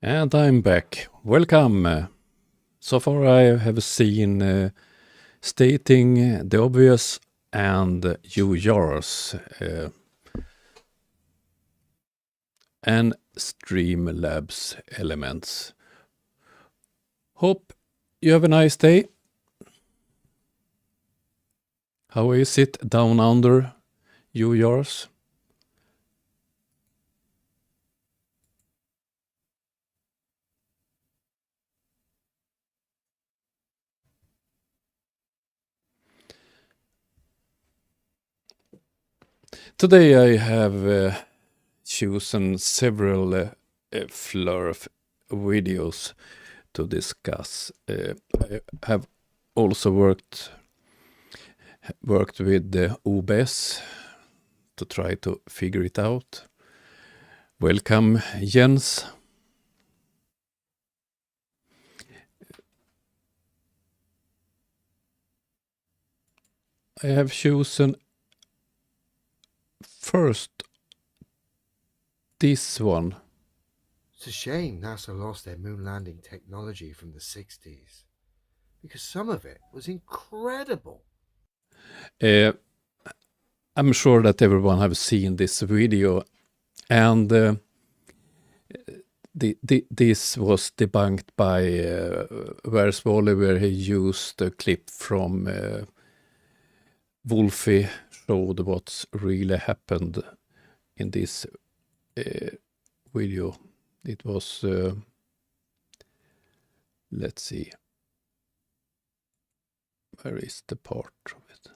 And I'm back. Welcome. So far I have seen stating the obvious and yours. And Streamlabs elements. Hope you have a nice day. How is it down under, yours? Today I have chosen several Flurf videos to discuss. I have also worked with the OBS to try to figure it out. Welcome, Jens. I have chosen first this one. It's a shame NASA lost their moon landing technology from the 60s, because some of it was incredible. I'm sure that everyone have seen this video, and this was debunked by Where's Wally, where he used a clip from Wolfie, showed what's really happened in this video. It was, let's see, where is the part of it?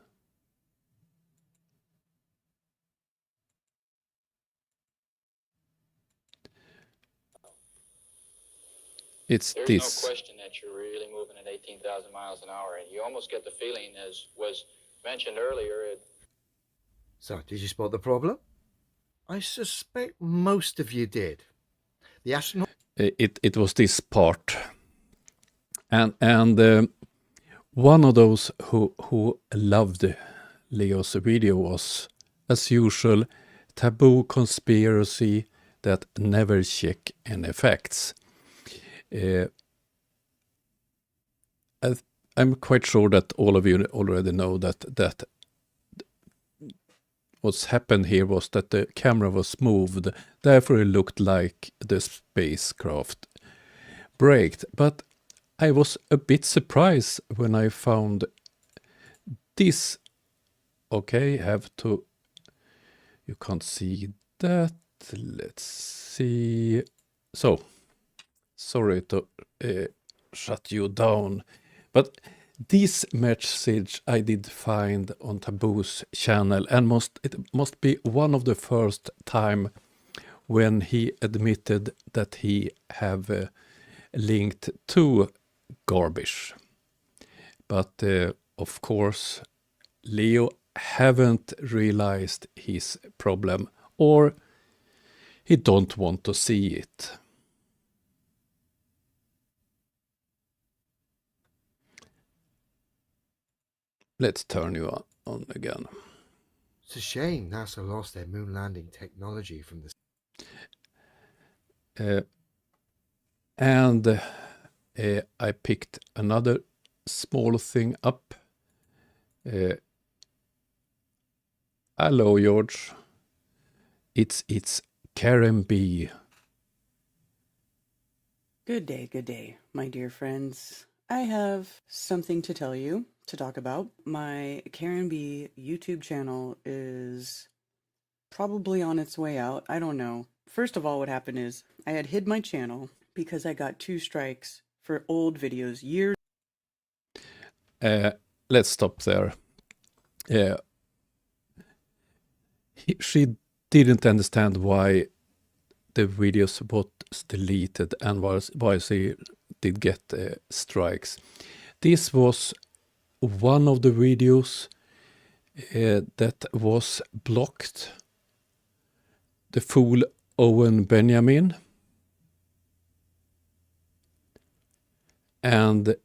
It's There's this. no question that you're really moving at 18,000 miles an hour, and you almost get the feeling, as was mentioned earlier. So, did you spot the problem? I suspect most of you did. The astronaut. It was this part, and one of those who loved Leo's video was, as usual, taboo conspiracy that never check any facts. I'm quite sure that all of you already know that what's happened here was that the camera was moved, therefore it looked like the spacecraft braked. But I was a bit surprised when I found this. Okay, have to, you can't see that. Let's see. So, sorry to shut you down, but this message I did find on Taboo's channel, and it must be one of the first time when he admitted that he have linked to garbage. But of course, Leo haven't realized his problem, or he don't want to see it. Let's turn you on again. It's a shame NASA lost their moon landing technology from the. And I picked another small thing up. Hello, George. It's Karen B. Good day, my dear friends. I have something to tell you, to talk about. My Karen B YouTube channel is probably on its way out. I don't know. First of all, what happened is I had hid my channel because I got 2 strikes for old videos years. Let's stop there. She didn't understand why the videos was deleted and why she did get strikes. This was one of the videos that was blocked. The fool Owen Benjamin. And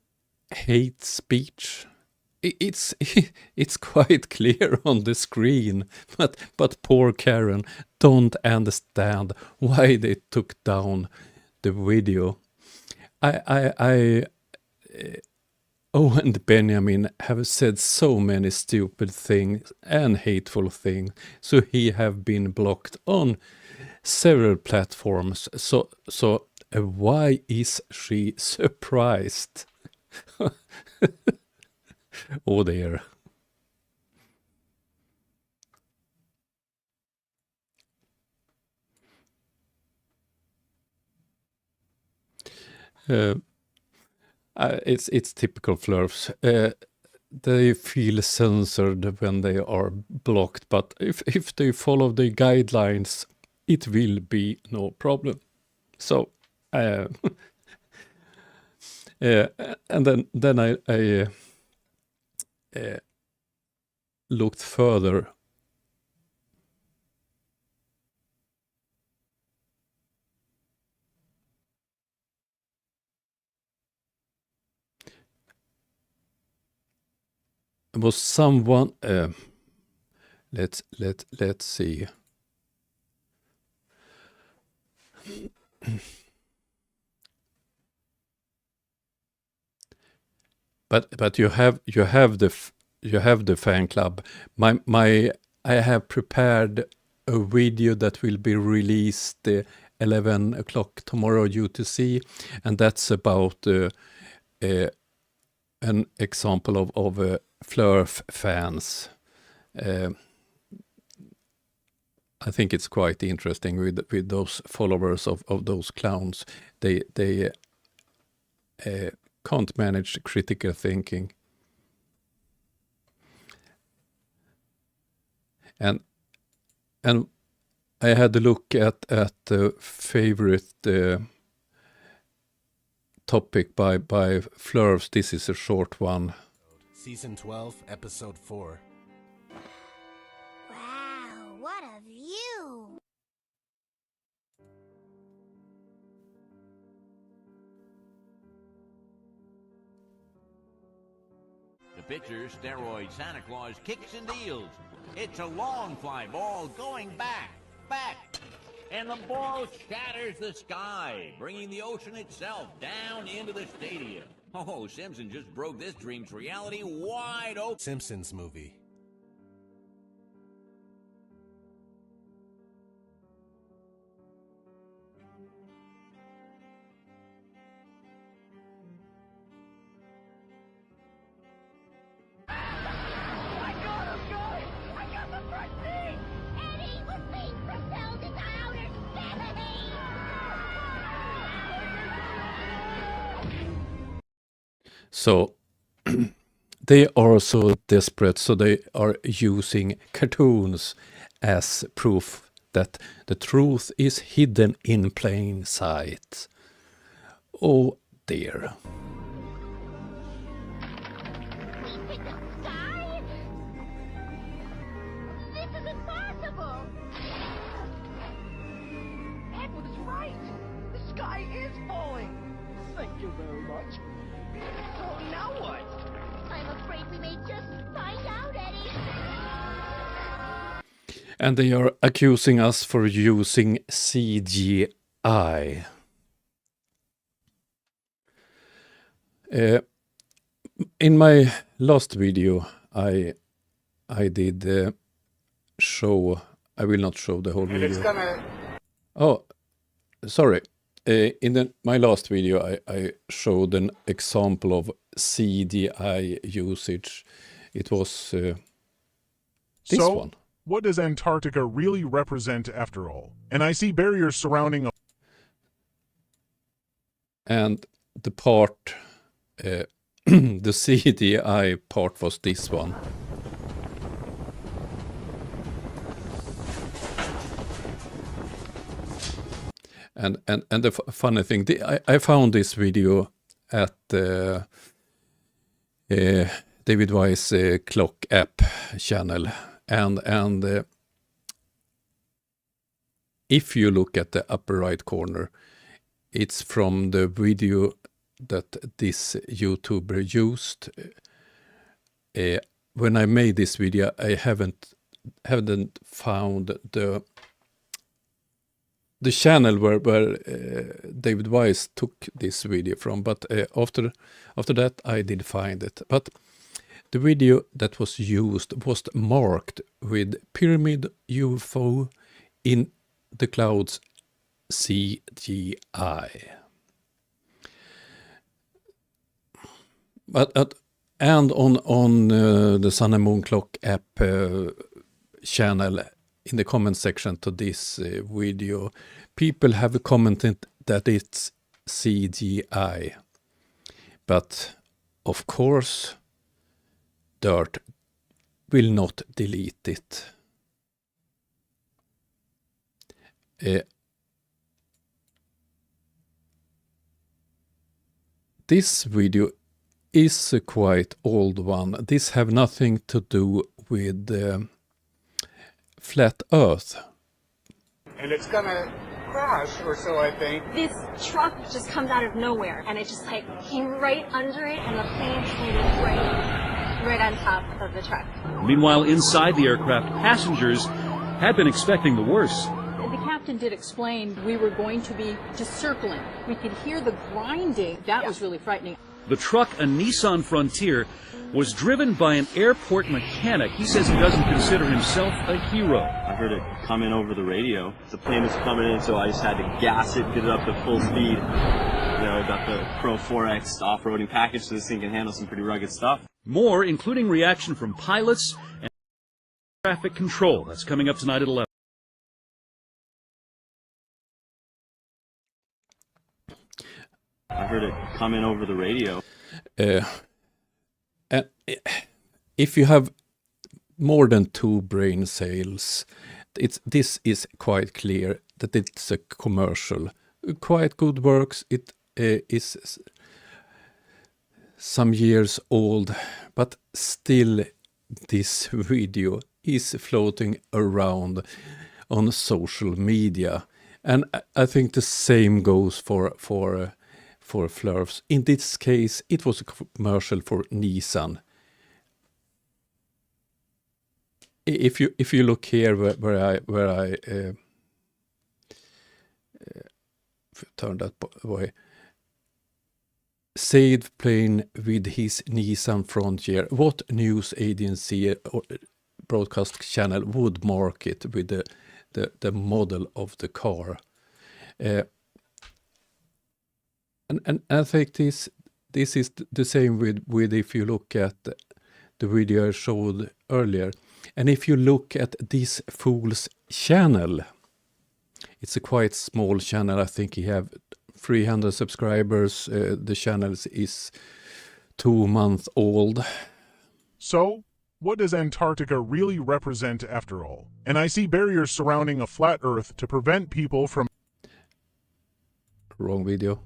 hate speech. It's it's quite clear on the screen, but poor Karen don't understand why they took down the video. Owen and Benjamin have said so many stupid things and hateful things, so he have been blocked on several platforms. So why is she surprised? Oh dear. It's typical flurfs. They feel censored when they are blocked, but if they follow the guidelines, it will be no problem. So, and then I looked further. Was someone let's see. But you have the fan club. I have prepared a video that will be released 11 o'clock tomorrow UTC, and that's about an example of Flurf fans. I think it's quite interesting with those followers of those clowns. They can't manage critical thinking. And I had a look at the favorite topic by Flurfs. This is a short one. Season 12, Episode 4. Wow, what a view! The pitcher, steroid Santa Claus, kicks and deals. It's a long fly ball going back. And the ball shatters the sky, bringing the ocean itself down into the stadium. Oh, Simpson just broke this dream's reality wide open. Simpsons movie. I got the front seat! Eddie was being propelled into outer space! So they are so desperate, so they are using cartoons as proof that the truth is hidden in plain sight. Oh dear. We hit the sky? This is impossible! Edward is right. The sky is falling. Thank you very much. So now what? I'm afraid we may just find out, Eddie. And they are accusing us for using CGI. In my last video, I did show. I will not show the whole video. Oh, sorry. In my last video, I showed an example of CGI usage. It was this one. What does Antarctica really represent after all? And I see barriers surrounding. And the part, the CGI part was this one. And the funny thing, I found this video at David Wise Clock app channel, and if you look at the upper right corner, it's from the video that this YouTuber used. When I made this video, I haven't found the channel where David Wise took this video from, but after that I did find it. But the video that was used was marked with Pyramid UFO in the clouds CGI. But and on the Sun and Moon Clock app channel, in the comment section to this video, people have commented that it's CGI. But of course, Dirt will not delete it. This video is a quite old one. This have nothing to do with flat Earth. And it's gonna crash or so, I think. This truck just comes out of nowhere, and it just like came right under it, and the plane landed right on top of the truck. Meanwhile, inside the aircraft, passengers had been expecting the worst. The captain did explain we were going to be just circling. We could hear the grinding. That was really frightening. The truck, a Nissan Frontier, was driven by an airport mechanic. He says he doesn't consider himself a hero. I heard it come in over the radio. The plane was coming in, so I just had to gas it, get it up to full speed. You know, got the Pro 4X off-roading package, so this thing can handle some pretty rugged stuff. More, including reaction from pilots and traffic control. That's coming up tonight at 11. I heard it come in over the radio. And if you have more than 2 brain cells, this is quite clear that it's a commercial. Quite good works. It is some years old, but still this video is floating around on social media. And I think the same goes for Flurfs. In this case, it was a commercial for Nissan. If you look here where I turn that way, saved plane with his Nissan Frontier. What news agency or broadcast channel would mark it with the model of the car? And I think this is the same with if you look at the video I showed earlier. And if you look at this fool's channel, it's a quite small channel. I think he have 300 subscribers. The channel is 2 months old. So, what does Antarctica really represent after all? And I see barriers surrounding a flat Earth to prevent people from... Wrong video.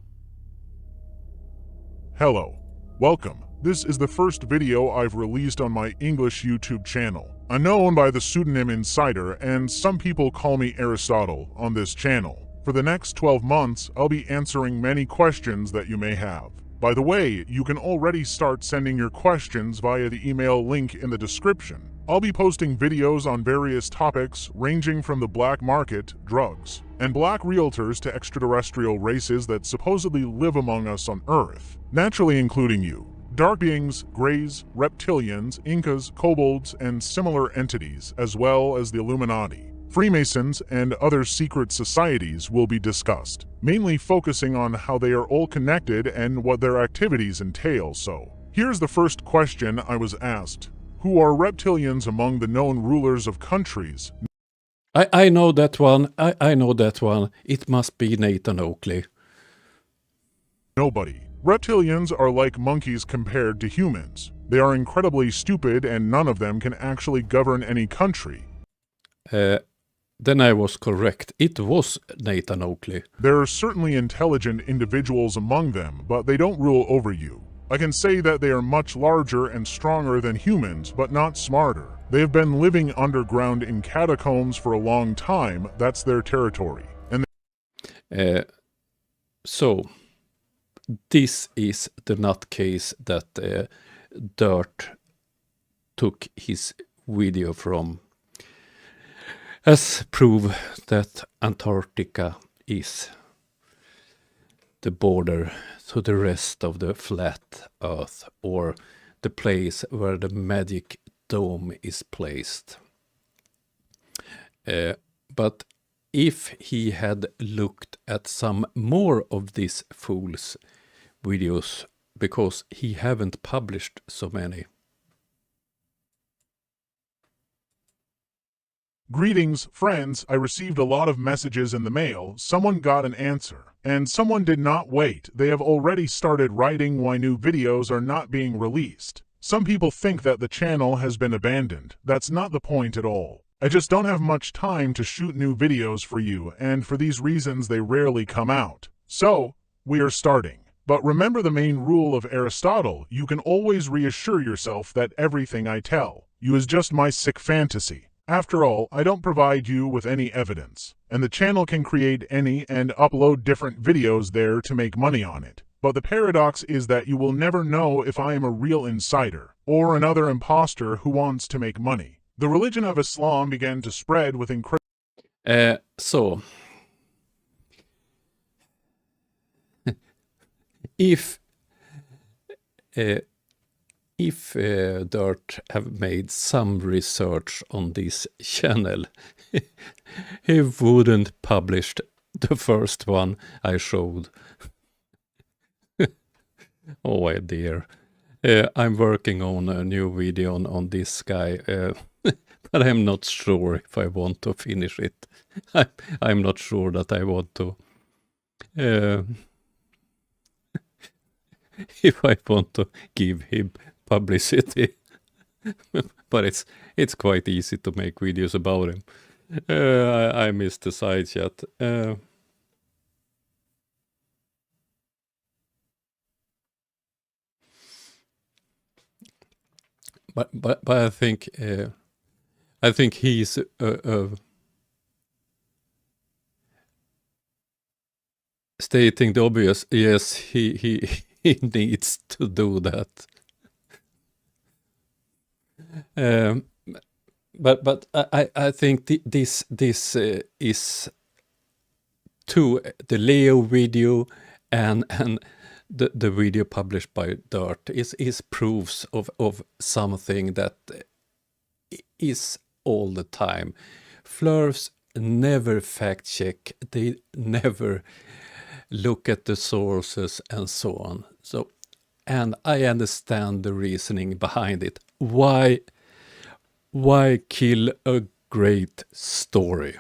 Hello. Welcome. This is the first video I've released on my English YouTube channel. I'm known by the pseudonym Insider, and some people call me Aristotle on this channel. For the next 12 months, I'll be answering many questions that you may have. By the way, you can already start sending your questions via the email link in the description. I'll be posting videos on various topics ranging from the black market, drugs, and black realtors to extraterrestrial races that supposedly live among us on Earth, naturally including you. Dark beings, greys, reptilians, Incas, kobolds, and similar entities, as well as the Illuminati, Freemasons, and other secret societies will be discussed, mainly focusing on how they are all connected and what their activities entail. So, here's the first question I was asked. Who are reptilians among the known rulers of countries? I know that one. I know that one. It must be Nathan Oakley. Nobody. Reptilians are like monkeys compared to humans. They are incredibly stupid and none of them can actually govern any country. Then I was correct. It was Nathan Oakley. There are certainly intelligent individuals among them, but they don't rule over you. I can say that they are much larger and stronger than humans, but not smarter. They have been living underground in catacombs for a long time. That's their territory. And so, this is the nutcase that Dirt took his video from as proof that Antarctica is the border to the rest of the flat earth, or the place where the magic dome is placed. But if he had looked at some more of these fools' videos, because he haven't published so many. Greetings, friends. I received a lot of messages in the mail. Someone got an answer. And someone did not wait. They have already started writing why new videos are not being released. Some people think that the channel has been abandoned. That's not the point at all. I just don't have much time to shoot new videos for you, and for these reasons they rarely come out. So, we are starting. But remember the main rule of Aristotle: you can always reassure yourself that everything I tell you is just my sick fantasy. After all, I don't provide you with any evidence, and the channel can create any and upload different videos there to make money on it. But the paradox is that you will never know if I am a real insider or another imposter who wants to make money. The religion of Islam began to spread with incredible... So, if Dirt have made some research on this channel, he wouldn't published the first one I showed. Oh dear. I'm working on a new video on this guy, but I'm not sure if I want to finish it. I'm not sure that I want to... if I want to give him publicity. But it's quite easy to make videos about him. I missed the side chat. But I think he's stating the obvious. Yes, he needs to do that. But I think this is to the Leo video and the video published by Dirt is proofs of something that is all the time. Flurfs never fact check, they never look at the sources and so on. So, and I understand the reasoning behind it. Why kill a great story?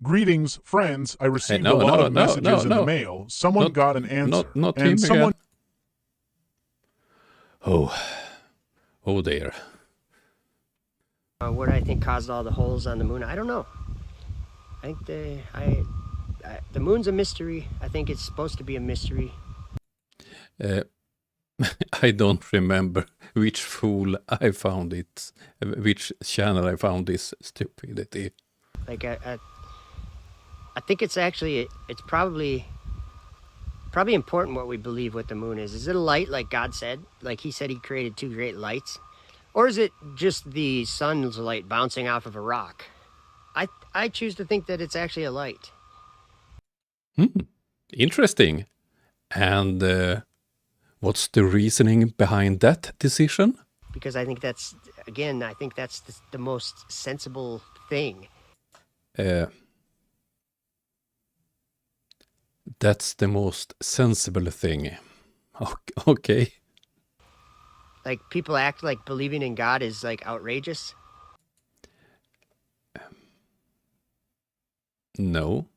Greetings, friends. I received a lot of messages in the mail. Someone got an answer. Not and someone... Oh dear. What I think caused all the holes on the moon, I don't know. I think the moon's a mystery. I think it's supposed to be a mystery. I don't remember which fool I found it, which channel I found this stupidity. Like I think it's actually, it's probably important what we believe what the moon is. Is it a light like God said? Like he said he created two great lights? Or is it just the sun's light bouncing off of a rock? I choose to think that it's actually a light. Interesting. And what's the reasoning behind that decision? Because I think that's, again, I think that's the most sensible thing. That's the most sensible thing. Okay. Like people act like believing in God is like outrageous. No.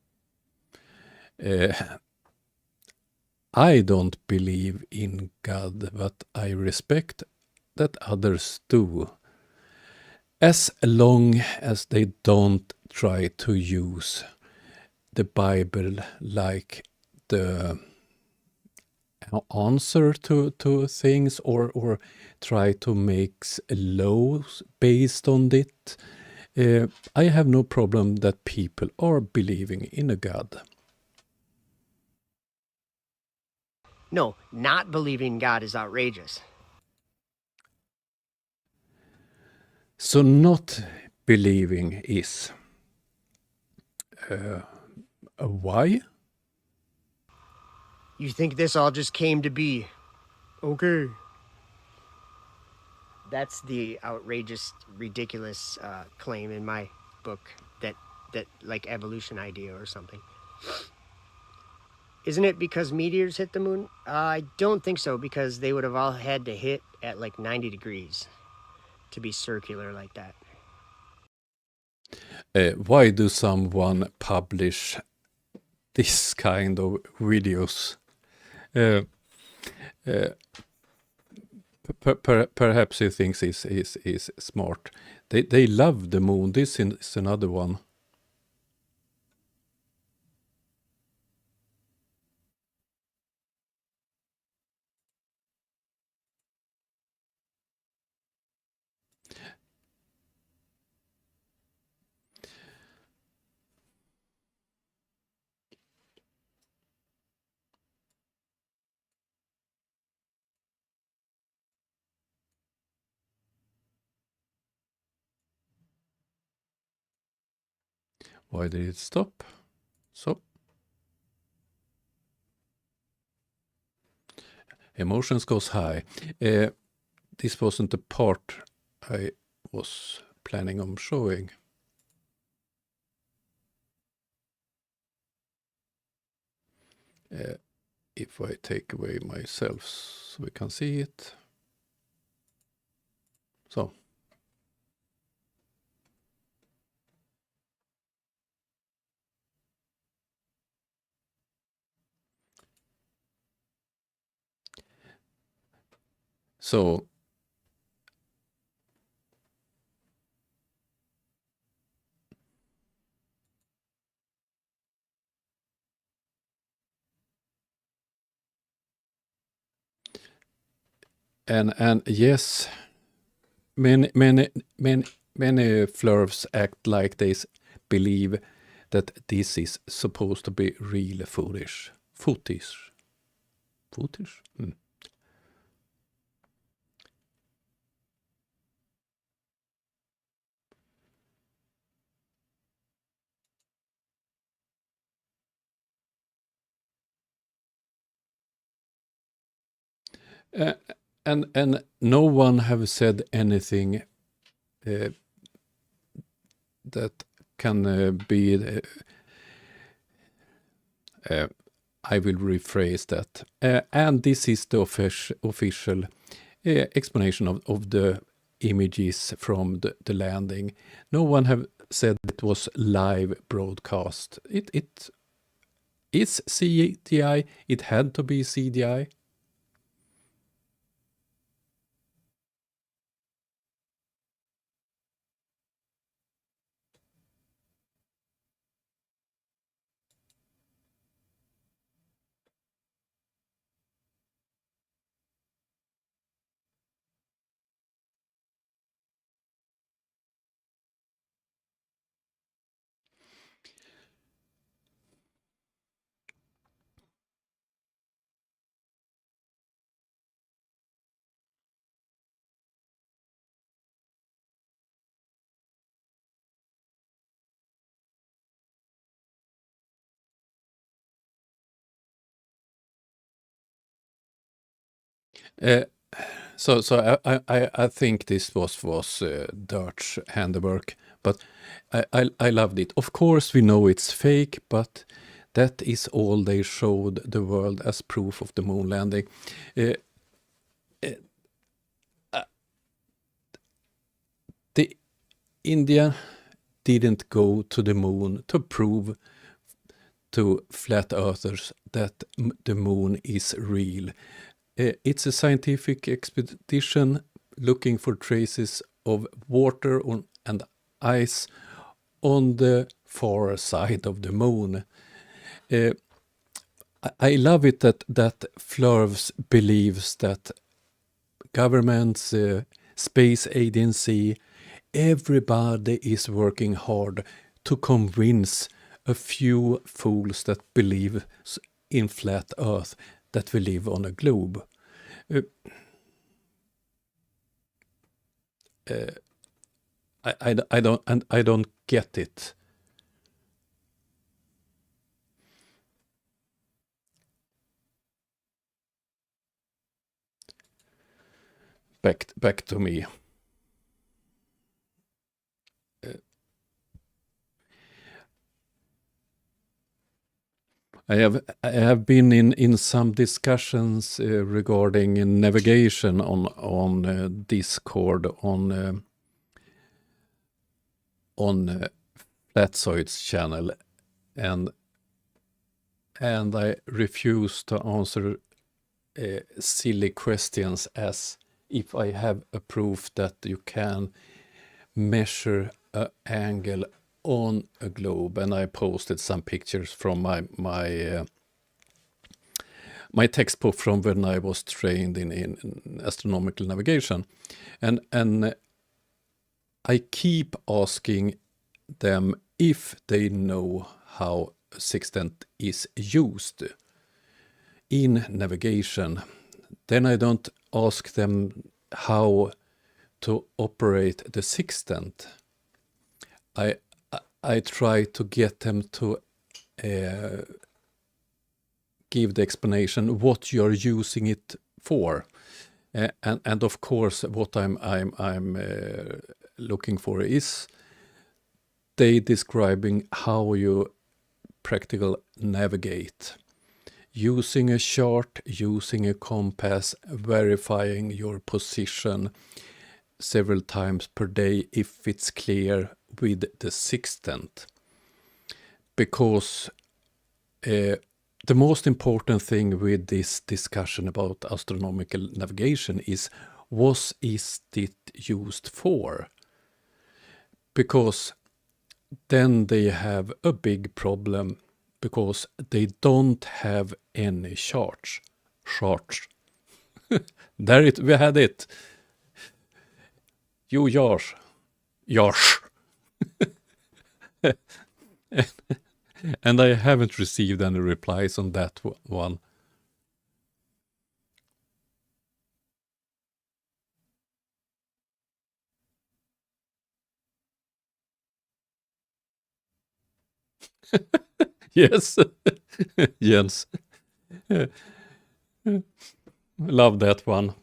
I don't believe in God, but I respect that others do. As long as they don't try to use the Bible like the answer to things, or try to make laws based on it. I have no problem that people are believing in a God. No, not believing God is outrageous. So not believing is why? You think this all just came to be? Okay. That's the outrageous, ridiculous claim in my book that like evolution idea or something. Isn't it because meteors hit the moon? I don't think so, because they would have all had to hit at like 90 degrees to be circular like that. Why do someone publish this kind of videos? Perhaps he thinks is smart. They love the moon. This is another one. Why did it stop? So. Emotions goes high. This wasn't the part I was planning on showing. If I take away myself so we can see it. So. So. And yes, many flurfs act like they believe that this is supposed to be real footish. Footish? Mm. And no one have said anything that can be. I will rephrase that. And this is the official explanation of the images from the landing. No one have said it was live broadcast. It is CGI. It had to be CGI. So I think this was Dutch handiwork, but I loved it. Of course, we know it's fake, but that is all they showed the world as proof of the moon landing. The India didn't go to the moon to prove to flat earthers that the moon is real. It's a scientific expedition looking for traces of water and ice on the far side of the moon. I love it that Flurvs believes that governments, space agency, everybody is working hard to convince a few fools that believe in flat earth that we live on a globe. I don't get it. Back to me. I have been in some discussions regarding navigation on Discord on Flatzoid's channel, and I refuse to answer silly questions as if I have a proof that you can measure an angle on a globe. And I posted some pictures from my textbook from when I was trained in astronomical navigation, and I keep asking them if they know how sextant is used in navigation. Then I don't ask them how to operate the sextant. I try to get them to give the explanation what you're using it for, and of course what I'm looking for is they describing how you practical navigate using a chart, using a compass, verifying your position several times per day if it's clear with the sextant. Because the most important thing with this discussion about astronomical navigation is what is it used for? Because then they have a big problem because they don't have any charts. We had it. You Josh. And I haven't received any replies on that one. Yes. Jens. Love that one.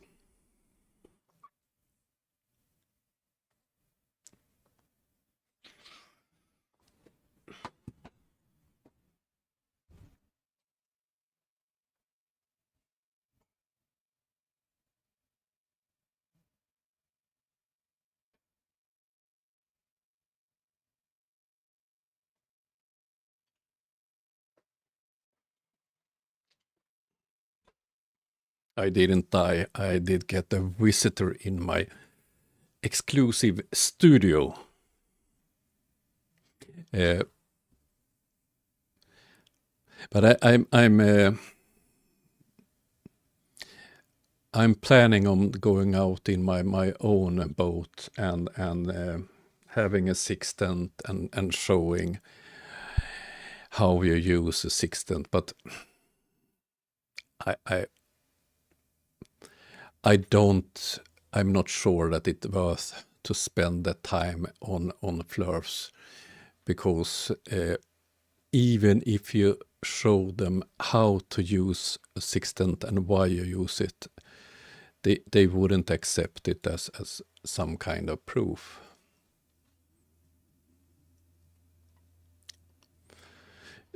I didn't die. I did get a visitor in my exclusive studio. But I'm planning on going out in my own boat and having a sextant and showing how you use a sextant. But I'm not sure that it's worth to spend that time on flurfs, because even if you show them how to use a sextant and why you use it, they wouldn't accept it as some kind of proof.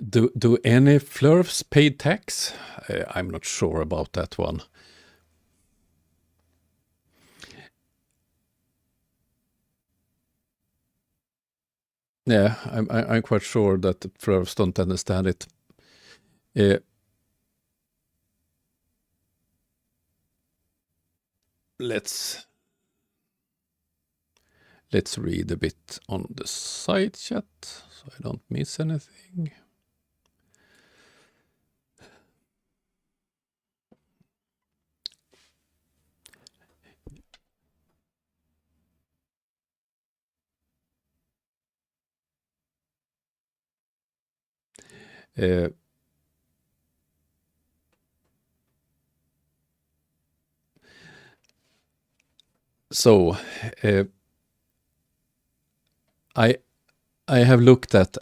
Do any flurfs pay tax? I'm not sure about that one. Yeah, I'm quite sure that flurfs don't understand it. Let's read a bit on the side chat so I don't miss anything. So I have looked at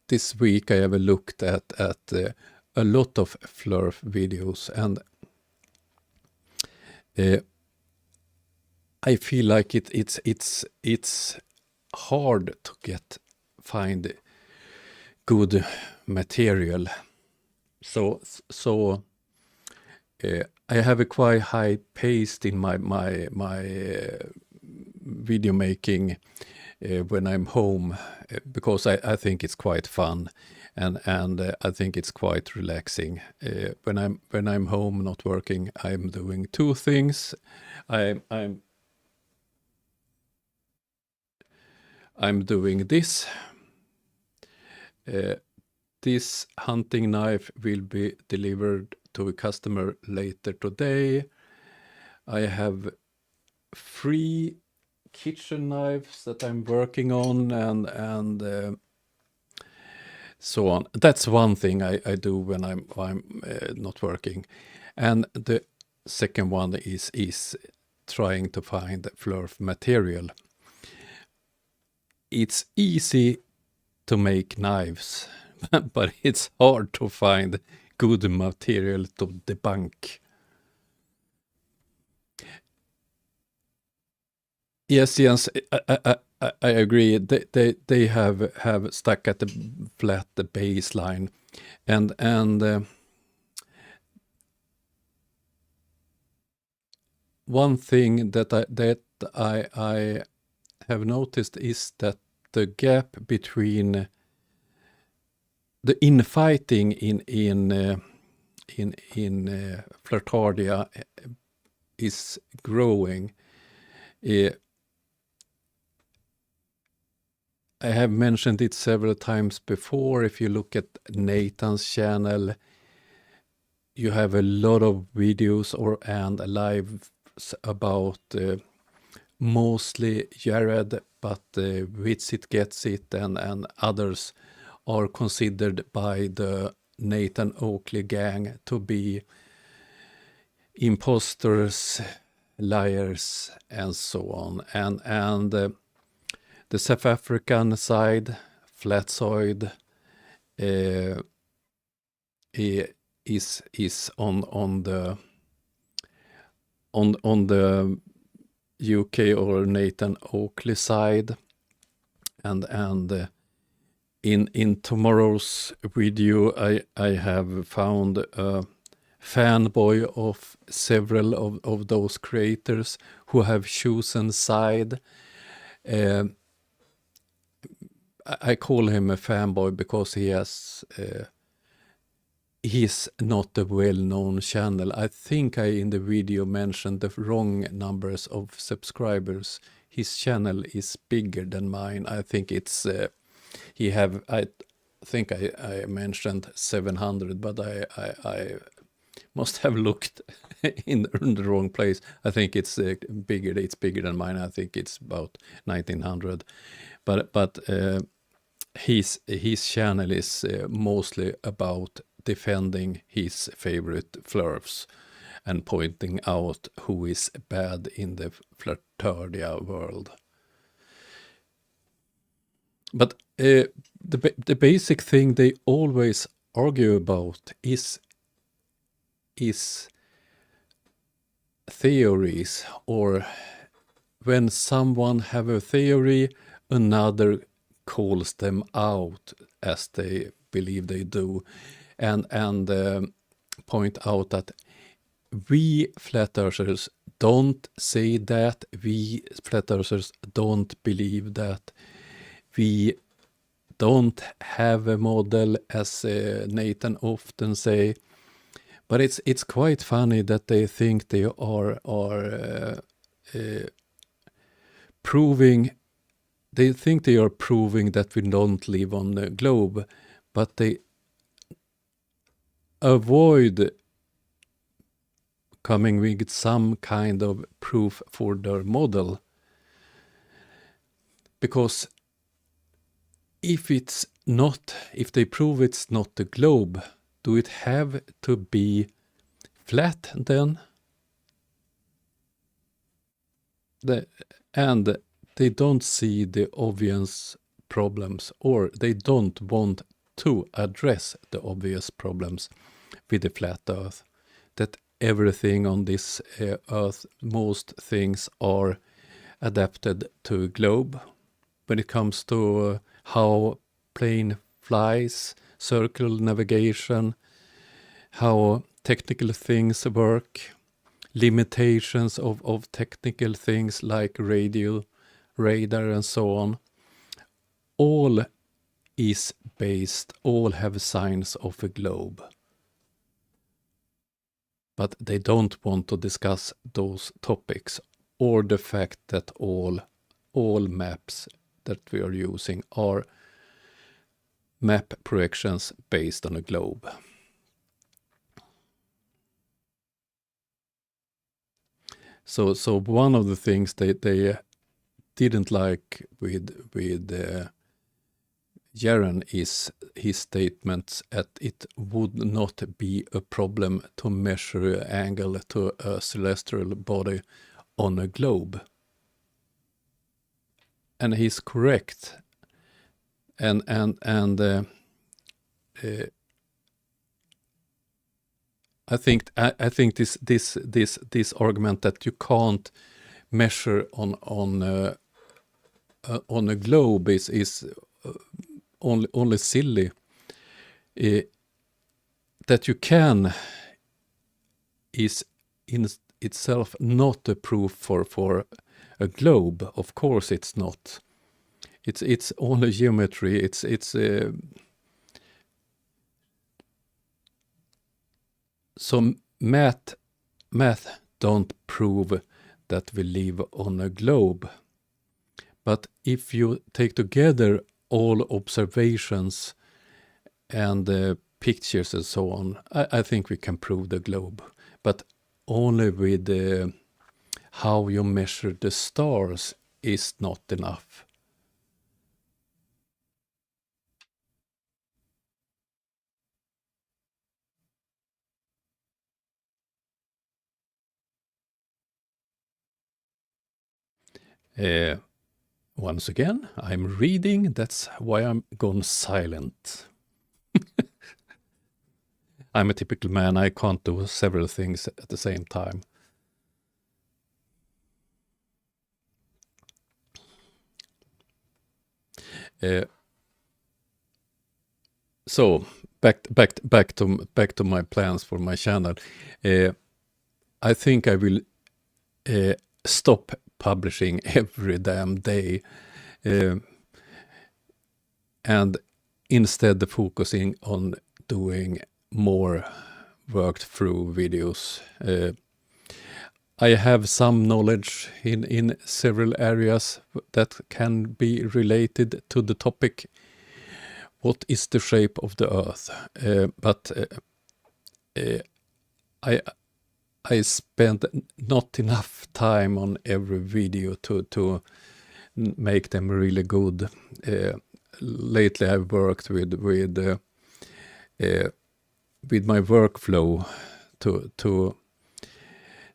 this week. I have looked at a lot of Flurf videos, and I feel like it's hard to find good material. So I have a quite high pace in my video making when I'm home, because I think it's quite fun, and I think it's quite relaxing. When I'm home not working, I'm doing two things. I'm doing this. This hunting knife will be delivered to a customer later today. I have 3 kitchen knives that I'm working on, and so on. That's one thing I do when I'm not working, and the second one is trying to find Flurf material. It's easy to make knives, but it's hard to find good material to debunk. Yes, Jens, I agree. They have stuck at the flat the baseline, and one thing that I have noticed is that the gap between the infighting in Flirtardia is growing. I have mentioned it several times before. If you look at Nathan's channel, you have a lot of videos and lives about mostly Jared, but Witsit Gets It and others are considered by the Nathan Oakley gang to be imposters, liars, and so on. And the South African side, Flatsoid, is on the UK or Nathan Oakley side, and in tomorrow's video I have found a fanboy of several of those creators who have chosen side. I call him a fanboy because he's not a well-known channel. I think I in the video mentioned the wrong numbers of subscribers. His channel is bigger than mine. I think it's I think I mentioned 700, but I must have looked in the wrong place. I think it's bigger. It's bigger than mine. I think it's about 1900. But his channel is mostly about defending his favorite Flurfs and pointing out who is bad in the Flirtardia world. But the basic thing they always argue about is theories, or when someone have a theory, another calls them out as they believe they do, and point out that we flat earthers don't say that, we flat earthers don't believe that, we don't have a model, as Nathan often say. But it's quite funny that they think they are proving. They think they are proving that we don't live on the globe, but they avoid coming with some kind of proof for their model. Because if they prove it's not the globe, do it have to be flat then? and they don't see the obvious problems, or they don't want to address the obvious problems with the flat Earth. That everything on this Earth, most things are adapted to a globe. When it comes to how plane flies, circle navigation, how technical things work, limitations of technical things like radio, radar, and so on. All is based, all have signs of a globe. But they don't want to discuss those topics, or the fact that all maps that we are using are map projections based on a globe. So one of the things they didn't like with Jaron is his statements that it would not be a problem to measure angle to a celestial body on a globe. And he's correct. And I think this argument that you can't measure on a globe is only silly. That you can is in itself not a proof for a globe. Of course, it's not. It's only geometry. So math don't prove that we live on a globe. But if you take together all observations and pictures and so on, I think we can prove the globe. But only with how you measure the stars is not enough. Once again, I'm reading. That's why I'm gone silent. I'm a typical man. I can't do several things at the same time. So back to my plans for my channel. I think I will stop publishing every damn day, and instead focusing on doing more worked through videos. I have some knowledge in several areas that can be related to the topic, what is the shape of the Earth? But I spend not enough time on every video to make them really good. Lately I've worked with my workflow to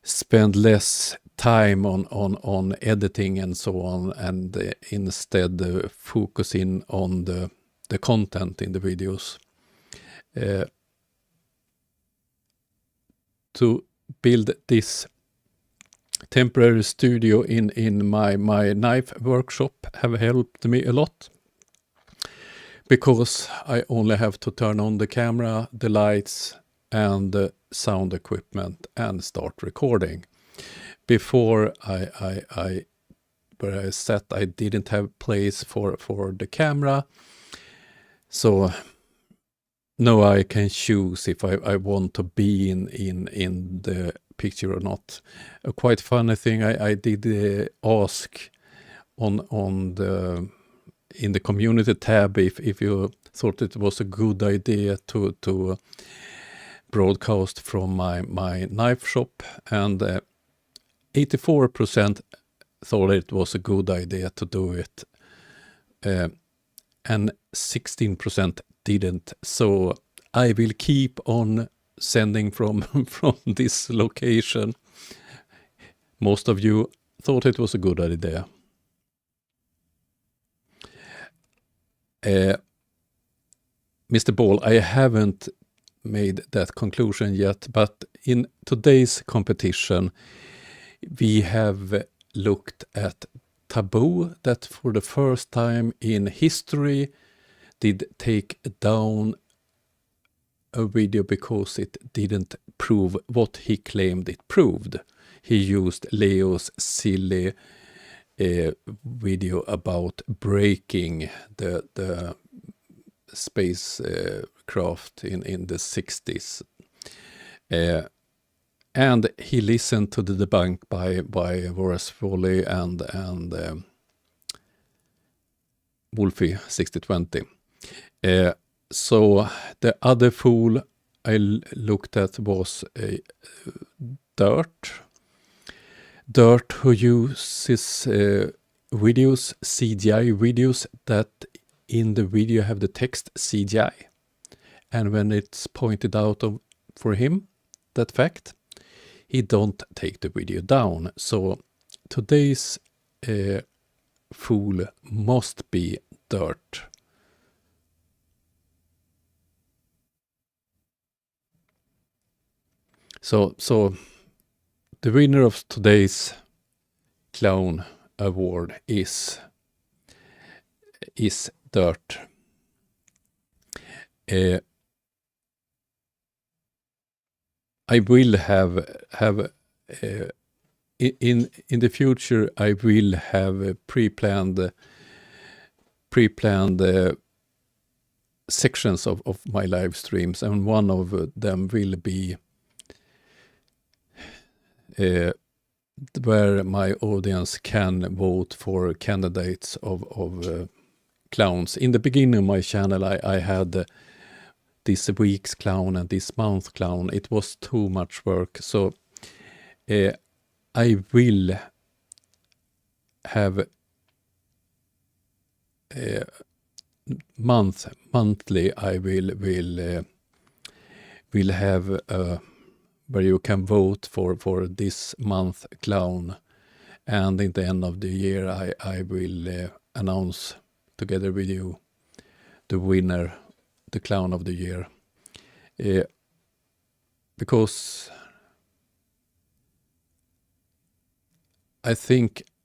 spend less time on editing and so on, and instead focusing on the content in the videos. To build this temporary studio in my knife workshop have helped me a lot, because I only have to turn on the camera, the lights, and the sound equipment and start recording. Before where I sat, I didn't have place for the camera, so now I can choose if I want to be in the picture or not. A quite funny thing I did ask in the community tab if you thought it was a good idea to broadcast from my knife shop, and 84% thought it was a good idea to do it, and 16% didn't. So I will keep on sending from this location. Most of you thought it was a good idea. Mr. Ball, I haven't made that conclusion yet, but in today's competition, we have looked at Taboo, that for the first time in history did take down a video because it didn't prove what he claimed it proved. He used Leo's silly video about breaking the spacecraft in the 60s. And he listened to the Debunk by Horace Foley and Wolfie 6020. So the other fool I looked at was Dirt. Dirt, who uses videos, CGI videos, that in the video have the text CGI. And when it's pointed out for him, that fact, he don't take the video down. So today's fool must be Dirt. So the winner of today's clown award is Dirt. I will have in the future. I will have pre-planned sections of my live streams, and one of them will be where my audience can vote for candidates of clowns. In the beginning of my channel, I had this week's clown and this month's clown. It was too much work, so I will have monthly. I will have where you can vote for this month clown, and in the end of the year I will announce together with you the winner, the clown of the year, because I think